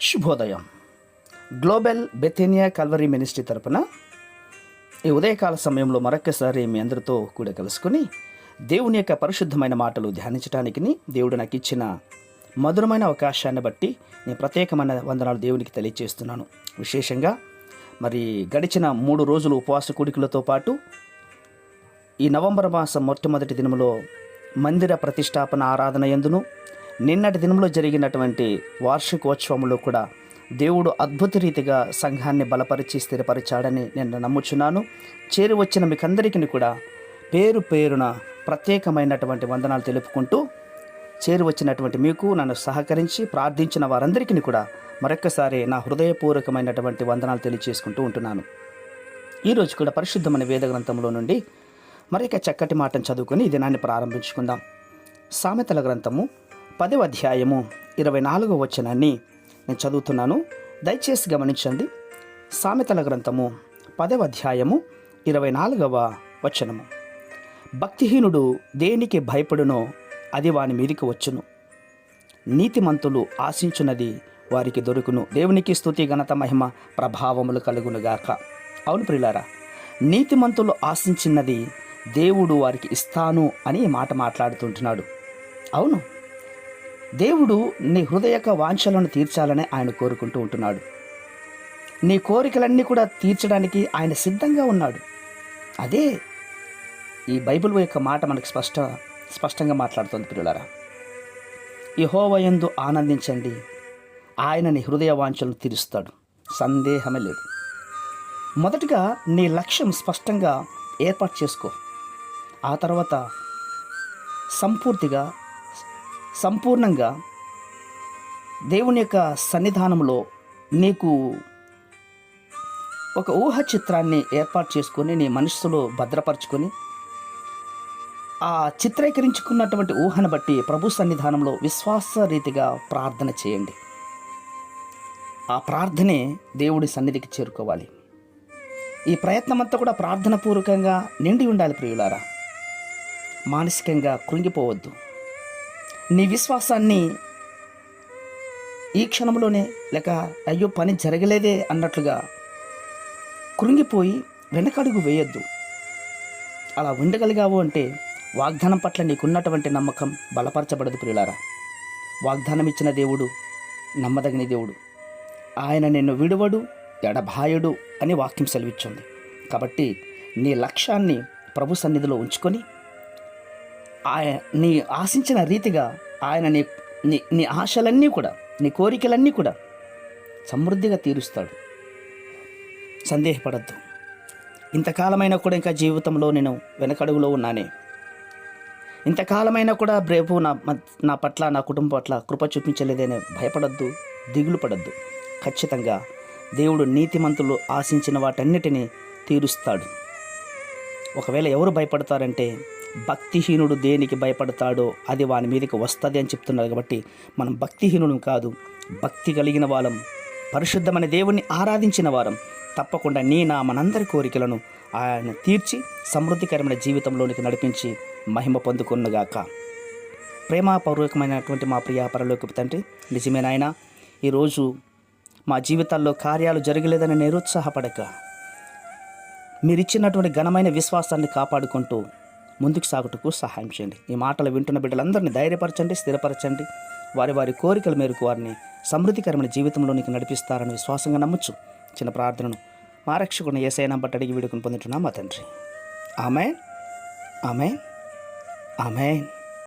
శుభోదయం. Global బెథేనియా Calvary ministry తరపున ఈ ఉదయకాల సమయంలో మరొక్కసారి మీ అందరితో కూడా కలుసుకుని దేవుని యొక్క పరిశుద్ధమైన మాటలు ధ్యానించడానికి దేవుడు నాకు ఇచ్చిన మధురమైన అవకాశాన్ని బట్టి నేను ప్రత్యేకమైన వందనాలు దేవునికి తెలియజేస్తున్నాను. విశేషంగా మరి గడిచిన 3 రోజులు ఉపవాస కూడికలతో పాటు ఈ నవంబర్ మాసం మొట్టమొదటి దినములో మందిర ప్రతిష్టాపన ఆరాధన యందును నిన్నటి దినంలో జరిగినటువంటి వార్షికోత్సవంలో కూడా దేవుడు అద్భుత రీతిగా సంఘాన్ని బలపరిచి స్థిరపరిచాడని నేను నమ్ముచున్నాను. చేరి వచ్చిన మీకందరికీ కూడా పేరు పేరున ప్రత్యేకమైనటువంటి వందనాలు తెలుపుకుంటూ, చేరి వచ్చినటువంటి మీకు నన్ను సహకరించి ప్రార్థించిన వారందరికీ కూడా మరొక్కసారి నా హృదయపూర్వకమైనటువంటి వందనాలు తెలియజేసుకుంటూ ఉంటున్నాను. ఈరోజు కూడా పరిశుద్ధమైన వేద గ్రంథంలో నుండి మరొక చక్కటి మాటను చదువుకొని ఈ దినాన్ని ప్రారంభించుకుందాం. సామెతల గ్రంథము 10వ అధ్యాయము 24వ వచనాన్ని నేను చదువుతున్నాను. దయచేసి గమనించండి. సామెతల గ్రంథము 10వ అధ్యాయము 24వ వచనము. భక్తిహీనుడు దేనికి భయపడునో అది వాని మీదికి వచ్చును, నీతిమంతులు ఆశించున్నది వారికి దొరుకును. దేవునికి స్తుతి ఘనత మహిమ ప్రభావములు కలుగునుగాక. అవును ప్రియులారా, నీతిమంతులు ఆశించినది దేవుడు వారికి ఇస్తాను అని మాట మాట్లాడుతుంటున్నాడు. అవును, దేవుడు నీ హృదయక వాంఛలను తీర్చాలని ఆయన కోరుకుంటూ ఉంటున్నాడు. నీ కోరికలన్నీ కూడా తీర్చడానికి ఆయన సిద్ధంగా ఉన్నాడు. అదే ఈ బైబిల్ యొక్క మాట మనకు స్పష్టంగా మాట్లాడుతుంది. ప్రియులారా, యెహోవాయందు ఆనందించండి, ఆయన నీ హృదయ వాంఛలను తీరుస్తాడు, సందేహమే లేదు. మొదటిగా నీ లక్ష్యం స్పష్టంగా ఏర్పాటు చేసుకో. ఆ తర్వాత సంపూర్ణంగా దేవుని యొక్క సన్నిధానంలో నీకు ఒక ఊహ చిత్రాన్ని ఏర్పాటు చేసుకొని నీ మనస్సులో భద్రపరచుకొని ఆ చిత్రీకరించుకున్నటువంటి ఊహను బట్టి ప్రభు సన్నిధానంలో విశ్వాసరీతిగా ప్రార్థన చేయండి. ఆ ప్రార్థనే దేవుడి సన్నిధికి చేరుకోవాలి. ఈ ప్రయత్నం అంతా కూడా ప్రార్థనపూర్వకంగా నిండి ఉండాలి. ప్రియులారా, మానసికంగా కృంగిపోవద్దు. నీ విశ్వాసాన్ని ఈ క్షణంలోనే లేక అయ్యో పని జరగలేదే అన్నట్లుగా కృంగిపోయి వెనకడుగు వేయొద్దు. అలా ఉండగలిగావు అంటే వాగ్దానం పట్ల నీకున్నటువంటి నమ్మకం బలపరచబడదు. ప్రియులారా, వాగ్దానం ఇచ్చిన దేవుడు నమ్మదగిన దేవుడు. ఆయన నిన్ను విడువడు, ఎడబాయడు అని వాక్యం సెలవిచ్చింది. కాబట్టి నీ లక్ష్యాన్ని ప్రభు సన్నిధిలో ఉంచుకొని నీ ఆశించిన రీతిగా ఆయన నీ ఆశలన్నీ కూడా, నీ కోరికలన్నీ కూడా సమృద్ధిగా తీరుస్తాడు. సందేహపడద్దు. ఇంతకాలమైనా కూడా ఇంకా జీవితంలో నేను వెనకడుగులో ఉన్నానే, ఇంతకాలమైనా కూడా రేపు నా పట్ల, నా కుటుంబం పట్ల కృప చూపించలేదనే భయపడద్దు, దిగులు పడద్దు. ఖచ్చితంగా దేవుడు నీతిమంతులు ఆశించిన వాటన్నిటినీ తీరుస్తాడు. ఒకవేళ ఎవరు భయపడతారంటే, భక్తిహీనుడు దేనికి భయపడతాడో అది వాని మీదకి వస్తుంది అని చెప్తున్నారు. కాబట్టి మనం భక్తిహీనుడు కాదు, భక్తి కలిగిన వాళ్ళం, పరిశుద్ధమైన దేవుణ్ణి ఆరాధించిన వారం. తప్పకుండా నా మనందరి కోరికలను ఆయన తీర్చి సమృద్ధికరమైన జీవితంలోనికి నడిపించి మహిమ పొందుకొనుగాక. ప్రేమపూర్వకమైనటువంటి మా ప్రియ పరలోకపు తండ్రి, నిజమే నాయనా, ఈరోజు మా జీవితాల్లో కార్యాలు జరగలేదని నిరుత్సాహపడక మీరిచ్చినటువంటి ఘనమైన విశ్వాసాన్ని కాపాడుకుంటూ ముందుకు సాగుటకు సహాయం చేయండి. ఈ మాటలు వింటున్న బిడ్డలందరినీ ధైర్యపరచండి, స్థిరపరచండి. వారి కోరికల మేరకు వారిని సమృద్ధికరమైన జీవితంలోనికి నడిపిస్తారని విశ్వాసంగా నమ్మచ్చు. చిన్న ప్రార్థనను మా రక్షకుని యేసయ్య నంబట అడిగి వీడుకుని పొందుతున్నాం మా తండ్రి. ఆమేన్, ఆమేన్, ఆమేన్.